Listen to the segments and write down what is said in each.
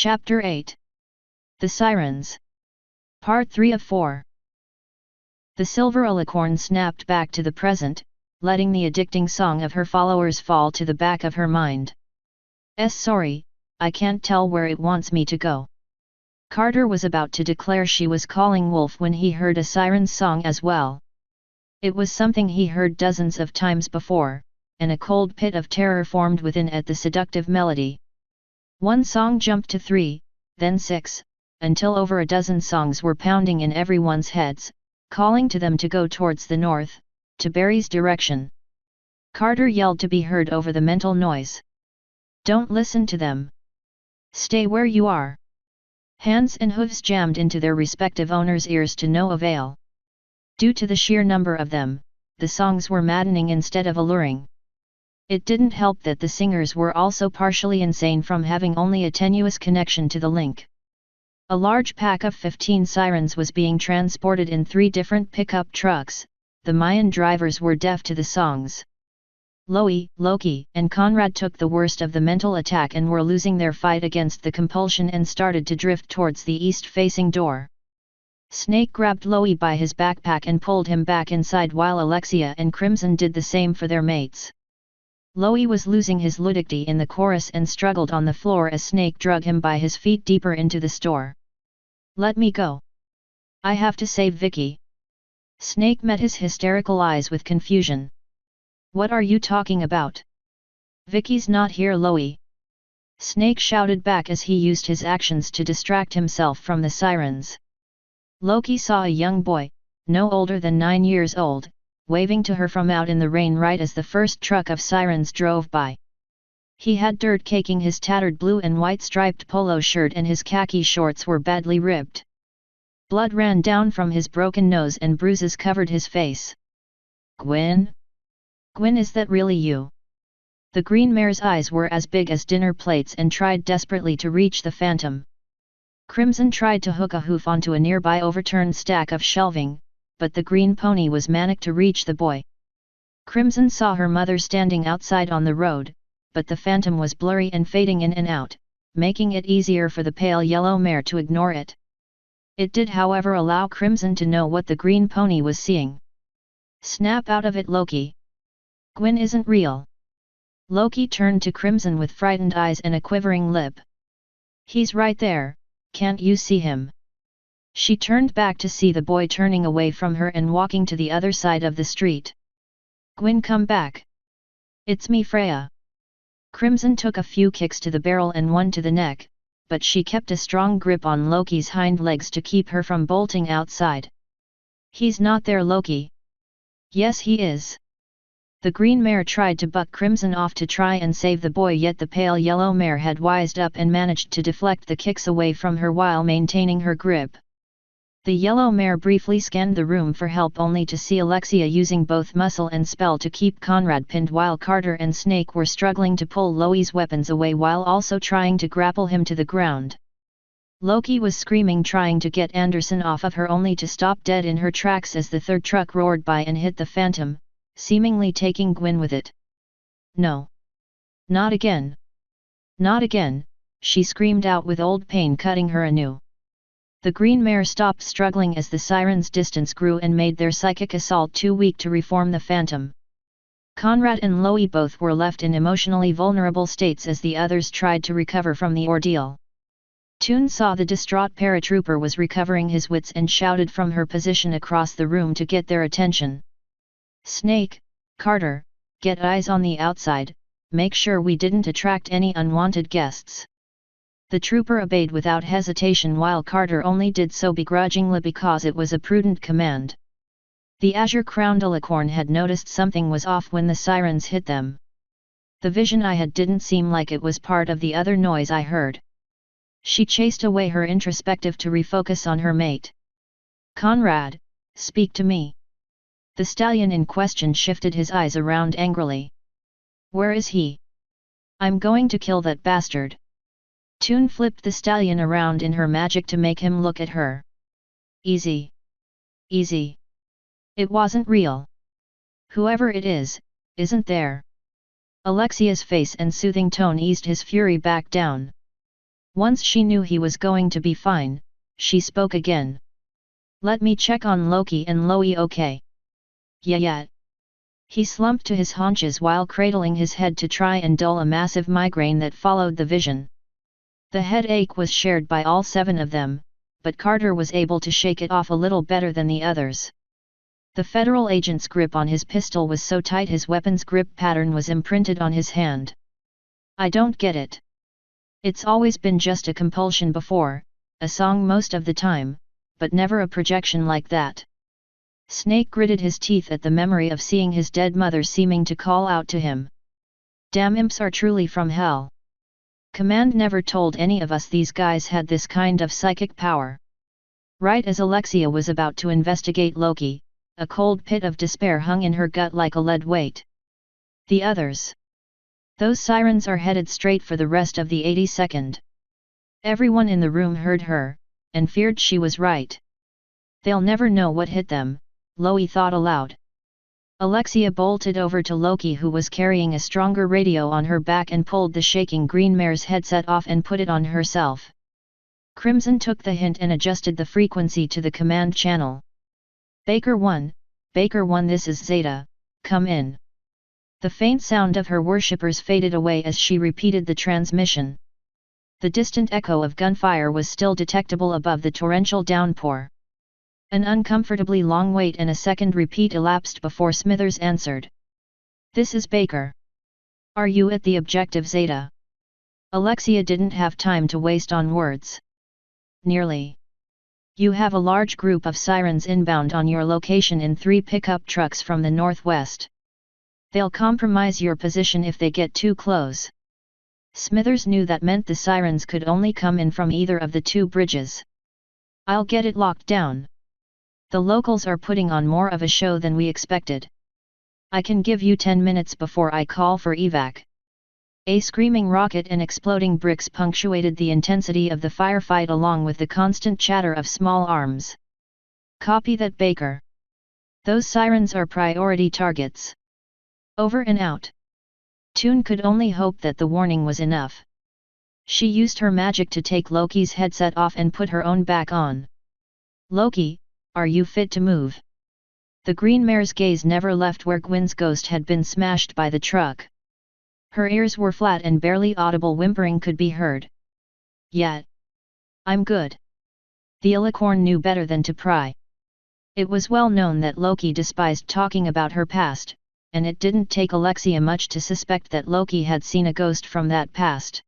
Chapter 8. The Sirens. Part 3 of 4. The silver alicorn snapped back to the present, letting the addicting song of her followers fall to the back of her mind. Sorry, I can't tell where it wants me to go. Carter was about to declare she was calling Wolf when he heard a siren's song as well. It was something he heard dozens of times before, and a cold pit of terror formed within at the seductive melody. One song jumped to 3, then 6, until over a dozen songs were pounding in everyone's heads, calling to them to go towards the north, to Barry's direction. Carter yelled to be heard over the mental noise. Don't listen to them. Stay where you are. Hands and hooves jammed into their respective owners' ears to no avail. Due to the sheer number of them, the songs were maddening instead of alluring. It didn't help that the singers were also partially insane from having only a tenuous connection to the link. A large pack of 15 sirens was being transported in 3 different pickup trucks. The Mayan drivers were deaf to the songs. Loki, and Conrad took the worst of the mental attack and were losing their fight against the compulsion and started to drift towards the east-facing door. Snake grabbed Loki by his backpack and pulled him back inside while Alexia and Crimson did the same for their mates. Loki was losing his lucidity in the chorus and struggled on the floor as Snake drug him by his feet deeper into the store. Let me go. I have to save Vicky. Snake met his hysterical eyes with confusion. What are you talking about? Vicky's not here, Loki. Snake shouted back as he used his actions to distract himself from the sirens. Loki saw a young boy, no older than 9 years old, waving to her from out in the rain right as the first truck of sirens drove by. He had dirt caking his tattered blue and white striped polo shirt and his khaki shorts were badly ripped. Blood ran down from his broken nose and bruises covered his face. Gwen? Gwen, is that really you? The green mare's eyes were as big as dinner plates and tried desperately to reach the phantom. Crimson tried to hook a hoof onto a nearby overturned stack of shelving, but the green pony was manic to reach the boy. Crimson saw her mother standing outside on the road, but the phantom was blurry and fading in and out, making it easier for the pale yellow mare to ignore it. It did, however, allow Crimson to know what the green pony was seeing. Snap out of it, Loki. Gwen isn't real. Loki turned to Crimson with frightened eyes and a quivering lip. He's right there, can't you see him? She turned back to see the boy turning away from her and walking to the other side of the street. Gwen, come back. It's me, Freya. Crimson took a few kicks to the barrel and one to the neck, but she kept a strong grip on Loki's hind legs to keep her from bolting outside. He's not there, Loki. Yes, he is. The green mare tried to buck Crimson off to try and save the boy, yet the pale yellow mare had wised up and managed to deflect the kicks away from her while maintaining her grip. The yellow mare briefly scanned the room for help only to see Alexia using both muscle and spell to keep Conrad pinned while Carter and Snake were struggling to pull Loki's weapons away while also trying to grapple him to the ground. Loki was screaming, trying to get Anderson off of her, only to stop dead in her tracks as the third truck roared by and hit the phantom, seemingly taking Gwen with it. No. Not again. Not again, she screamed out with old pain cutting her anew. The green mare stopped struggling as the sirens' distance grew and made their psychic assault too weak to reform the phantom. Conrad and Loki both were left in emotionally vulnerable states as the others tried to recover from the ordeal. Toon saw the distraught paratrooper was recovering his wits and shouted from her position across the room to get their attention. Snake, Carter, get eyes on the outside, make sure we didn't attract any unwanted guests. The trooper obeyed without hesitation while Carter only did so begrudgingly because it was a prudent command. The azure-crowned alicorn had noticed something was off when the sirens hit them. The vision I had didn't seem like it was part of the other noise I heard. She chased away her introspective to refocus on her mate. Conrad, speak to me. The stallion in question shifted his eyes around angrily. Where is he? I'm going to kill that bastard. Toon flipped the stallion around in her magic to make him look at her. Easy. Easy. It wasn't real. Whoever it is, isn't there. Alexia's face and soothing tone eased his fury back down. Once she knew he was going to be fine, she spoke again. Let me check on Loki and Loie, okay? Yeah. He slumped to his haunches while cradling his head to try and dull a massive migraine that followed the vision. The headache was shared by all 7 of them, but Carter was able to shake it off a little better than the others. The federal agent's grip on his pistol was so tight his weapon's grip pattern was imprinted on his hand. I don't get it. It's always been just a compulsion before, a song most of the time, but never a projection like that. Snake gritted his teeth at the memory of seeing his dead mother seeming to call out to him. Damn imps are truly from hell. Command never told any of us these guys had this kind of psychic power. Right as Alexia was about to investigate Loki, a cold pit of despair hung in her gut like a lead weight. The others. Those sirens are headed straight for the rest of the 82nd. Everyone in the room heard her, and feared she was right. They'll never know what hit them, Loie thought aloud. Alexia bolted over to Loki, who was carrying a stronger radio on her back, and pulled the shaking green mare's headset off and put it on herself. Crimson took the hint and adjusted the frequency to the command channel. Baker 1, this is Zeta, come in. The faint sound of her worshippers faded away as she repeated the transmission. The distant echo of gunfire was still detectable above the torrential downpour. An uncomfortably long wait and a second repeat elapsed before Smithers answered. This is Baker. Are you at the objective, Zeta? Alexia didn't have time to waste on words. Nearly. You have a large group of sirens inbound on your location in 3 pickup trucks from the northwest. They'll compromise your position if they get too close. Smithers knew that meant the sirens could only come in from either of the 2 bridges. I'll get it locked down. The locals are putting on more of a show than we expected. I can give you 10 minutes before I call for evac. A screaming rocket and exploding bricks punctuated the intensity of the firefight along with the constant chatter of small arms. Copy that, Baker. Those sirens are priority targets. Over and out. Toon could only hope that the warning was enough. She used her magic to take Loki's headset off and put her own back on. Loki, are you fit to move? The green mare's gaze never left where Gwyn's ghost had been smashed by the truck. Her ears were flat and barely audible whimpering could be heard. Yet. I'm good. The alicorn knew better than to pry. It was well known that Loki despised talking about her past, and it didn't take Alexia much to suspect that Loki had seen a ghost from that past.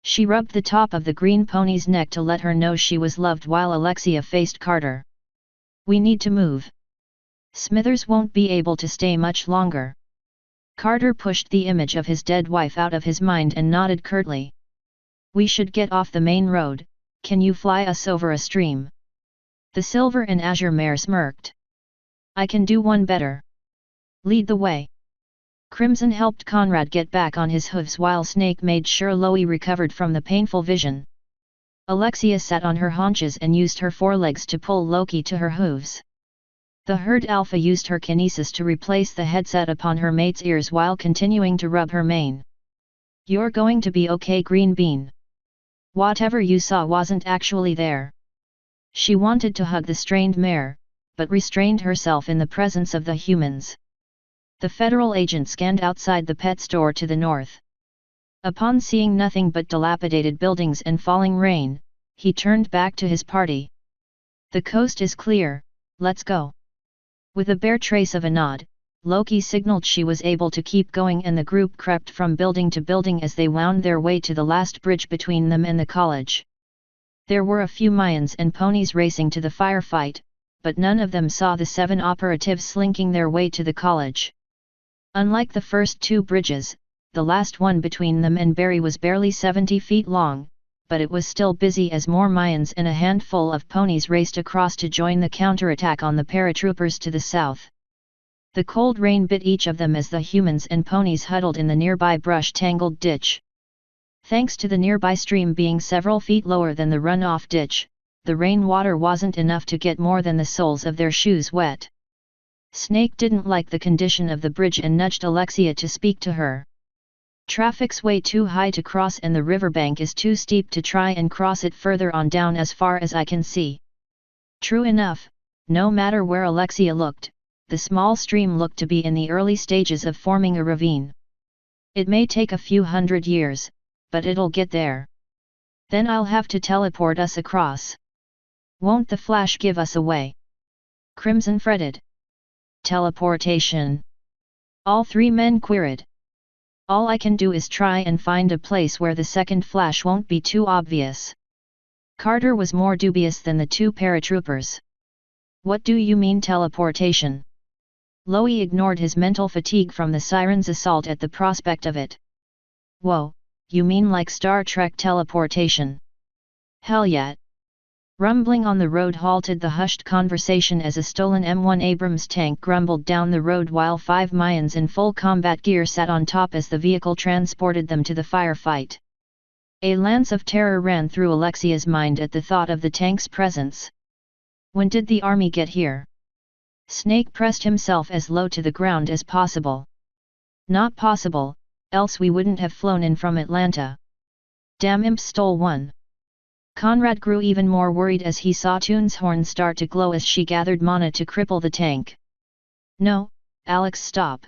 She rubbed the top of the green pony's neck to let her know she was loved while Alexia faced Carter. We need to move. Smithers won't be able to stay much longer. Carter pushed the image of his dead wife out of his mind and nodded curtly. We should get off the main road. Can you fly us over a stream? The silver and azure mare smirked. I can do one better. Lead the way. Crimson helped Conrad get back on his hooves while Snake made sure Loie recovered from the painful vision. Alexia sat on her haunches and used her forelegs to pull Loki to her hooves. The herd alpha used her kinesis to replace the headset upon her mate's ears while continuing to rub her mane. You're going to be okay, Green Bean. Whatever you saw wasn't actually there. She wanted to hug the strained mare, but restrained herself in the presence of the humans. The federal agent scanned outside the pet store to the north. Upon seeing nothing but dilapidated buildings and falling rain, he turned back to his party. The coast is clear, let's go. With a bare trace of a nod, Loki signaled she was able to keep going and the group crept from building to building as they wound their way to the last bridge between them and the college. There were a few Mayans and ponies racing to the firefight, but none of them saw the 7 operatives slinking their way to the college. Unlike the first 2 bridges, the last one between them and Barry was barely 70 feet long, but it was still busy as more Mayans and a handful of ponies raced across to join the counterattack on the paratroopers to the south. The cold rain bit each of them as the humans and ponies huddled in the nearby brush-tangled ditch. Thanks to the nearby stream being several feet lower than the runoff ditch, the rainwater wasn't enough to get more than the soles of their shoes wet. Snake didn't like the condition of the bridge and nudged Alexia to speak to her. Traffic's way too high to cross and the riverbank is too steep to try and cross it further on down as far as I can see. True enough, no matter where Alexia looked, the small stream looked to be in the early stages of forming a ravine. It may take a few hundred years, but it'll get there. Then I'll have to teleport us across. Won't the Flash give us away? Crimson fretted. Teleportation. All three men queried. All I can do is try and find a place where the second Flash won't be too obvious. Carter was more dubious than the two paratroopers. What do you mean teleportation? Loie ignored his mental fatigue from the Sirens' assault at the prospect of it. Whoa, you mean like Star Trek teleportation? Hell yeah! Rumbling on the road halted the hushed conversation as a stolen M1 Abrams tank grumbled down the road while 5 Mayans in full combat gear sat on top as the vehicle transported them to the firefight. A lance of terror ran through Alexia's mind at the thought of the tank's presence. When did the army get here? Snake pressed himself as low to the ground as possible. Not possible, else we wouldn't have flown in from Atlanta. Damn imps stole one. Conrad grew even more worried as he saw Toon's horn start to glow as she gathered mana to cripple the tank. No, Alex, stop.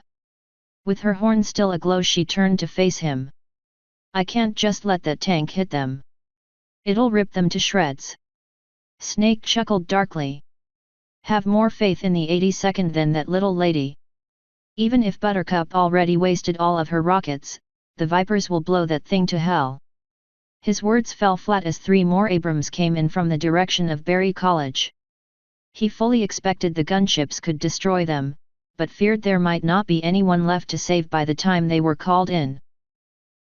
With her horn still aglow, she turned to face him. I can't just let that tank hit them. It'll rip them to shreds. Snake chuckled darkly. Have more faith in the 82nd than that little lady. Even if Buttercup already wasted all of her rockets, the Vipers will blow that thing to hell. His words fell flat as 3 more Abrams came in from the direction of Berry College. He fully expected the gunships could destroy them, but feared there might not be anyone left to save by the time they were called in.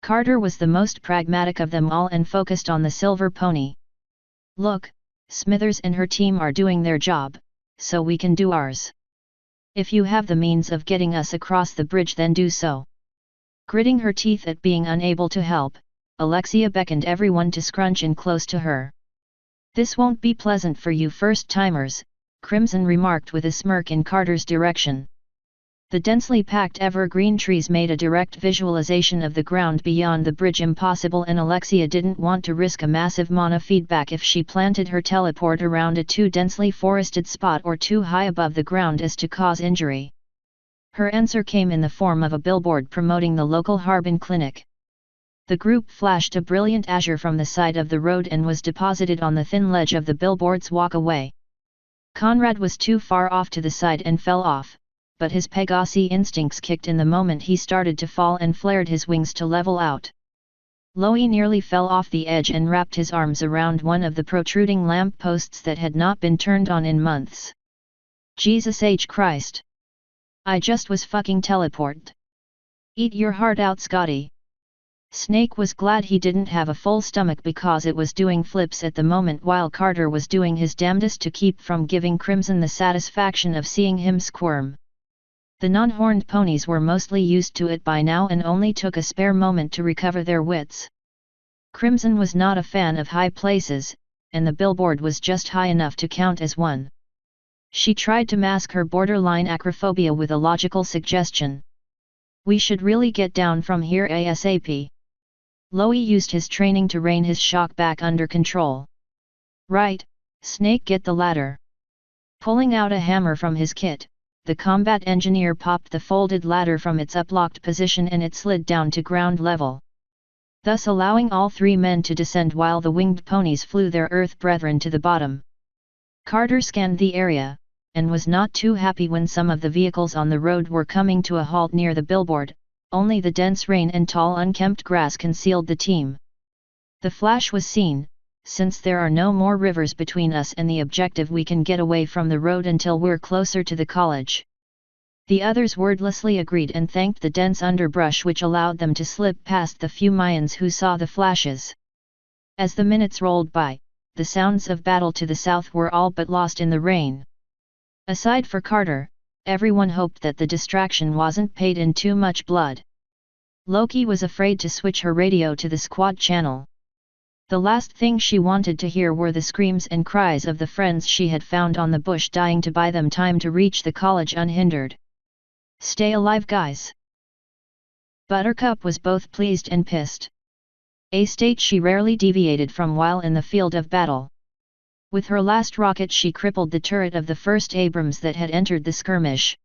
Carter was the most pragmatic of them all and focused on the silver pony. Look, Smithers and her team are doing their job, so we can do ours. If you have the means of getting us across the bridge, then do so. Gritting her teeth at being unable to help, Alexia beckoned everyone to scrunch in close to her. This won't be pleasant for you first-timers, Crimson remarked with a smirk in Carter's direction. The densely packed evergreen trees made a direct visualization of the ground beyond the bridge impossible, and Alexia didn't want to risk a massive mana feedback if she planted her teleport around a too densely forested spot or too high above the ground as to cause injury. Her answer came in the form of a billboard promoting the local Harbin clinic. The group flashed a brilliant azure from the side of the road and was deposited on the thin ledge of the billboard's walkway. Conrad was too far off to the side and fell off, but his Pegasi instincts kicked in the moment he started to fall and flared his wings to level out. Loie nearly fell off the edge and wrapped his arms around one of the protruding lamp posts that had not been turned on in months. Jesus H. Christ! I just was fucking teleported. Eat your heart out, Scotty. Snake was glad he didn't have a full stomach because it was doing flips at the moment while Carter was doing his damnedest to keep from giving Crimson the satisfaction of seeing him squirm. The non-horned ponies were mostly used to it by now and only took a spare moment to recover their wits. Crimson was not a fan of high places, and the billboard was just high enough to count as one. She tried to mask her borderline acrophobia with a logical suggestion. We should really get down from here ASAP. Loie used his training to rein his shock back under control. Right, Snake, get the ladder. Pulling out a hammer from his kit, the combat engineer popped the folded ladder from its uplocked position and it slid down to ground level, thus allowing all 3 men to descend while the winged ponies flew their Earth brethren to the bottom. Carter scanned the area, and was not too happy when some of the vehicles on the road were coming to a halt near the billboard. Only the dense rain and tall unkempt grass concealed the team. The Flash was seen. Since there are no more rivers between us and the objective, we can get away from the road until we're closer to the college. The others wordlessly agreed and thanked the dense underbrush which allowed them to slip past the few Mayans who saw the flashes. As the minutes rolled by, the sounds of battle to the south were all but lost in the rain. Aside for Carter, everyone hoped that the distraction wasn't paid in too much blood. Loki was afraid to switch her radio to the squad channel. The last thing she wanted to hear were the screams and cries of the friends she had found on the bush dying to buy them time to reach the college unhindered. Stay alive, guys! Buttercup was both pleased and pissed. A state she rarely deviated from while in the field of battle. With her last rocket she crippled the turret of the first Abrams that had entered the skirmish.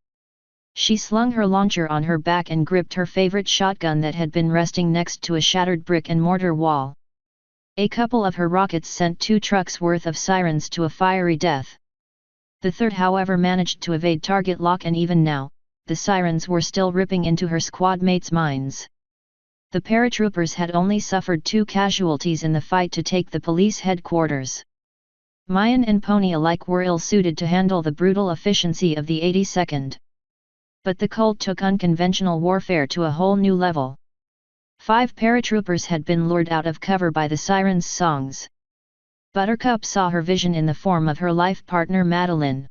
She slung her launcher on her back and gripped her favorite shotgun that had been resting next to a shattered brick and mortar wall. A couple of her rockets sent 2 trucks worth of Sirens to a fiery death. The third however managed to evade target lock, and even now, the Sirens were still ripping into her squad mates' minds. The paratroopers had only suffered 2 casualties in the fight to take the police headquarters. Mayan and Pony alike were ill-suited to handle the brutal efficiency of the 82nd. But the cult took unconventional warfare to a whole new level. 5 paratroopers had been lured out of cover by the Sirens' songs. Buttercup saw her vision in the form of her life partner Madeline.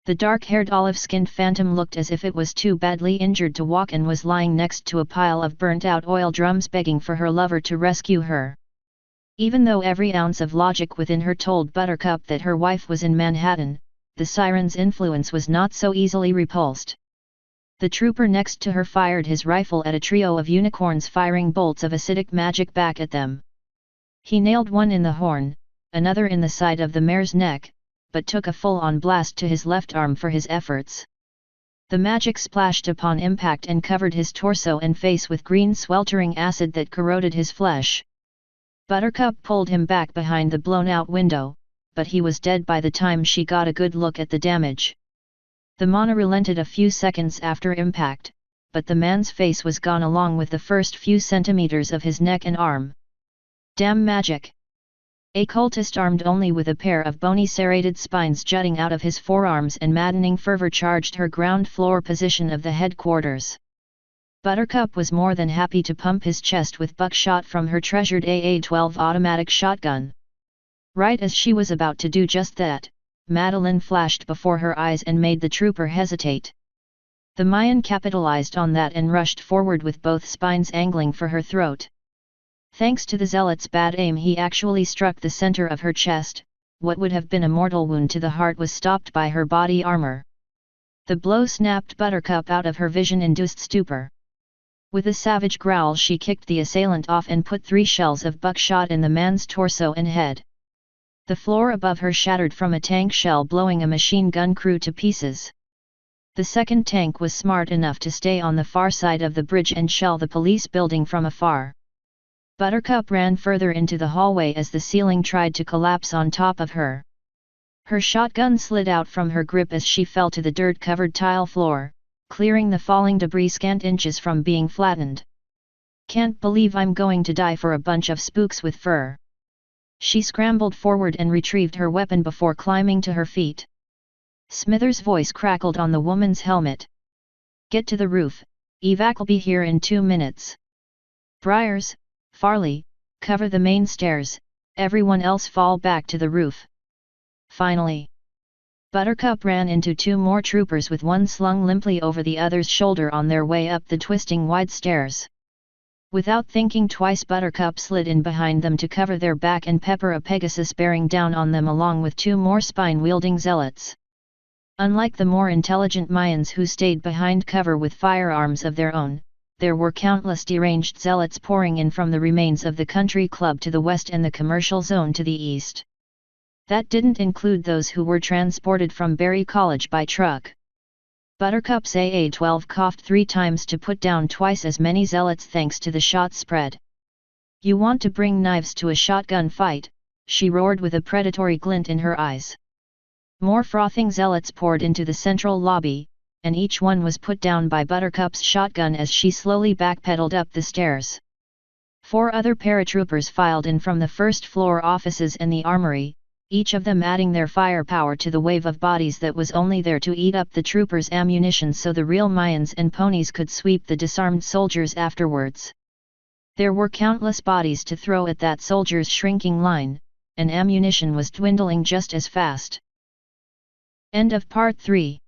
The dark-haired olive-skinned phantom looked as if it was too badly injured to walk and was lying next to a pile of burnt-out oil drums begging for her lover to rescue her. Even though every ounce of logic within her told Buttercup that her wife was in Manhattan, the Sirens' influence was not so easily repulsed. The trooper next to her fired his rifle at a trio of unicorns firing bolts of acidic magic back at them. He nailed one in the horn, another in the side of the mare's neck, but took a full-on blast to his left arm for his efforts. The magic splashed upon impact and covered his torso and face with green sweltering acid that corroded his flesh. Buttercup pulled him back behind the blown-out window, but he was dead by the time she got a good look at the damage. The Mana relented a few seconds after impact, but the man's face was gone along with the first few centimeters of his neck and arm. Damn magic! A cultist armed only with a pair of bony serrated spines jutting out of his forearms and maddening fervor charged her ground floor position of the headquarters. Buttercup was more than happy to pump his chest with buckshot from her treasured AA-12 automatic shotgun. Right as she was about to do just that, Madeline flashed before her eyes and made the trooper hesitate. The Mayan capitalized on that and rushed forward with both spines angling for her throat. Thanks to the zealot's bad aim, he actually struck the center of her chest. What would have been a mortal wound to the heart was stopped by her body armor. The blow snapped Buttercup out of her vision-induced stupor. With a savage growl she kicked the assailant off and put 3 shells of buckshot in the man's torso and head. The floor above her shattered from a tank shell blowing a machine gun crew to pieces. The second tank was smart enough to stay on the far side of the bridge and shell the police building from afar. Buttercup ran further into the hallway as the ceiling tried to collapse on top of her. Her shotgun slid out from her grip as she fell to the dirt-covered tile floor, clearing the falling debris scant inches from being flattened. Can't believe I'm going to die for a bunch of spooks with fur. She scrambled forward and retrieved her weapon before climbing to her feet. Smithers' voice crackled on the woman's helmet. Get to the roof, Evac'll be here in 2 minutes. Briars, Farley, cover the main stairs, everyone else fall back to the roof. Finally. Buttercup ran into 2 more troopers with one slung limply over the other's shoulder on their way up the twisting wide stairs. Without thinking twice, Buttercup slid in behind them to cover their back and pepper a Pegasus bearing down on them along with 2 more spine-wielding zealots. Unlike the more intelligent Mayans who stayed behind cover with firearms of their own, there were countless deranged zealots pouring in from the remains of the country club to the west and the commercial zone to the east. That didn't include those who were transported from Berry College by truck. Buttercup's AA-12 coughed 3 times to put down twice as many zealots thanks to the shot spread. You want to bring knives to a shotgun fight, she roared with a predatory glint in her eyes. More frothing zealots poured into the central lobby, and each one was put down by Buttercup's shotgun as she slowly backpedaled up the stairs. 4 other paratroopers filed in from the first-floor offices and the armory, each of them adding their firepower to the wave of bodies that was only there to eat up the troopers' ammunition so the real Mayans and ponies could sweep the disarmed soldiers afterwards. There were countless bodies to throw at that soldiers' shrinking line, and ammunition was dwindling just as fast. End of Part 3.